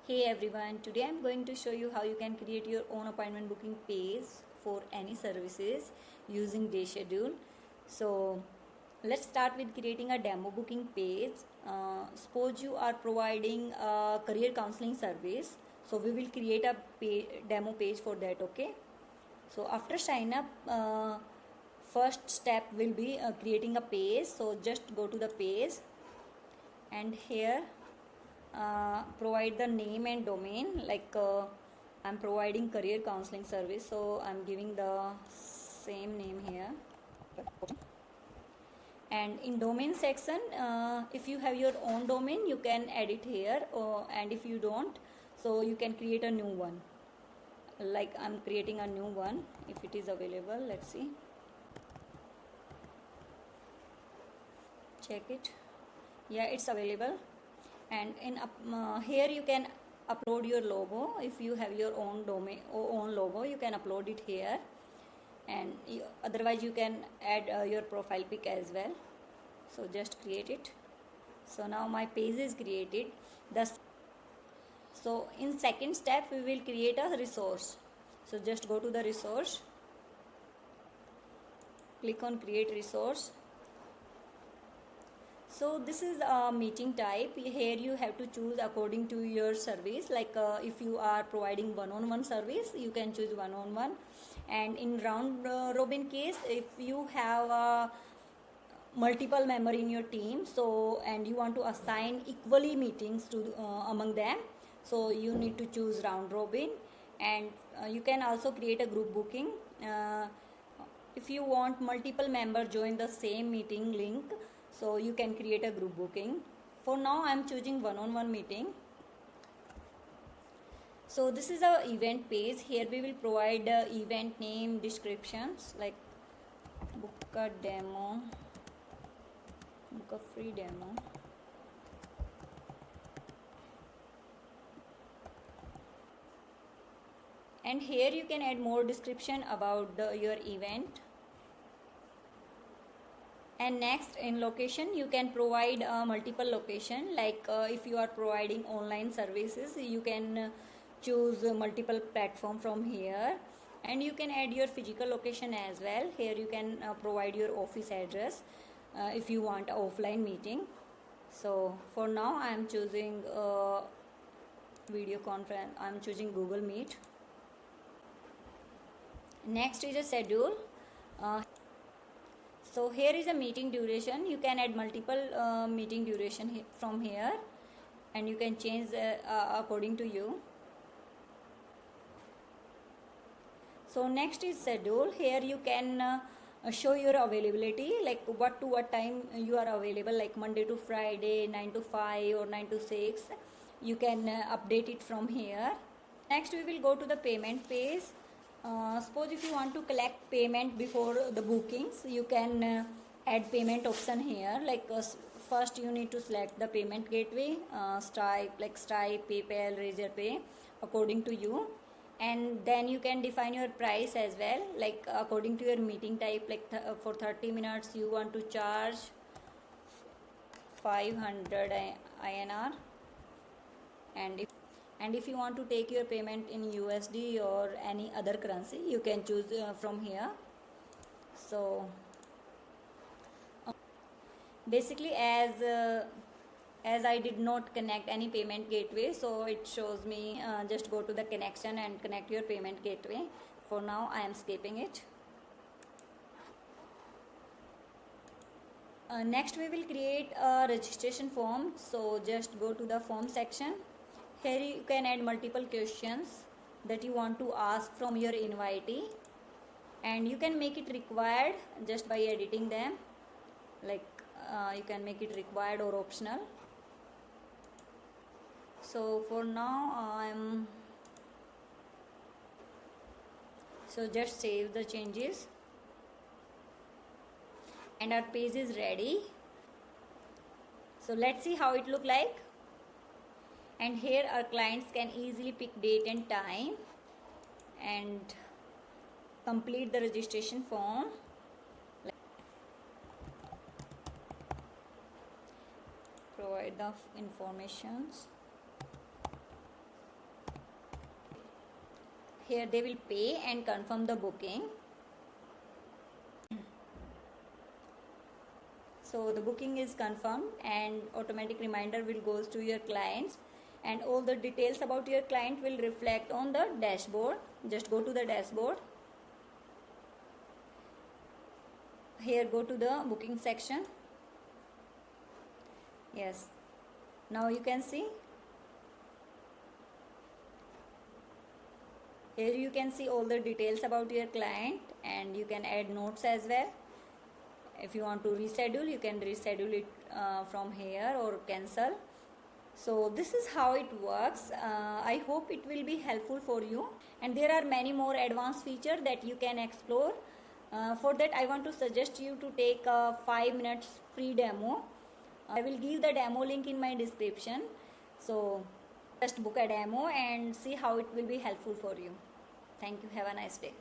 Hey everyone, today I'm going to show you how you can create your own appointment booking page for any services using day schedule. So let's start with creating a demo booking page. Suppose you are providing a career counseling service, so we will create a demo page for that. Okay, so after sign up, first step will be creating a page. So just go to the page and here provide the name and domain. I'm providing career counseling service, so I'm giving the same name here. And in domain section, if you have your own domain, you can edit here, and if you don't, so you can create a new one. Like I'm creating a new one. If it is available, let's see, check it. Yeah, it's available. And in here you can upload your logo. If you have your own domain or own logo, you can upload it here, and otherwise you can add your profile pic as well. So just create it. So now my page is created. So in second step we will create a resource. So just go to the resource, click on create resource. So this is a meeting type. Here you have to choose according to your service. If you are providing one-on-one service, you can choose one-on-one. And in round robin case, if you have multiple member in your team, so and you want to assign equally meetings to among them, so you need to choose round robin. And you can also create a group booking. If you want multiple members join the same meeting link, so you can create a group booking. For now I'm choosing one-on-one meeting. So this is our event page. Here we will provide event name, descriptions, like book a demo, book a free demo, and here you can add more description about your event. And next, in location, you can provide multiple location. If you are providing online services, you can choose multiple platform from here, and you can add your physical location as well. Here you can provide your office address if you want an offline meeting. So for now I am choosing video conference. I am choosing Google Meet. Next is a schedule. So here is a meeting duration. You can add multiple meeting duration from here, and you can change according to you. So next is schedule. Here you can show your availability, like what to what time you are available, like Monday to Friday, 9 to 5 or 9 to 6. You can update it from here. Next we will go to the payment page. Suppose if you want to collect payment before the bookings, you can add payment option here. First you need to select the payment gateway, Stripe, PayPal, Razorpay, according to you. And then you can define your price as well, like according to your meeting type. For 30 minutes you want to charge 500 INR, and if you want to take your payment in USD or any other currency, you can choose from here. So basically, as I did not connect any payment gateway, so it shows me just go to the connection and connect your payment gateway. For now I am skipping it. Next we will create a registration form. So just go to the form section. Here you can add multiple questions that you want to ask from your invitee, and you can make it required just by editing them. You can make it required or optional. So for now so just save the changes, and our page is ready. So let's see how it look like. And here our clients can easily pick date and time and complete the registration form. Provide the informations. Here they will pay and confirm the booking. So the booking is confirmed and automatic reminder will goes to your clients, and all the details about your client will reflect on the dashboard. Just go to the dashboard. Here go to the booking section. Yes, now you can see. Here you can see all the details about your client, and you can add notes as well. If you want to reschedule, you can reschedule it from here or cancel. So this is how it works. I hope it will be helpful for you, and there are many more advanced features that you can explore. For that, I want to suggest you to take a 5 minutes free demo. I will give the demo link in my description. So just book a demo and see how it will be helpful for you. Thank you. Have a nice day.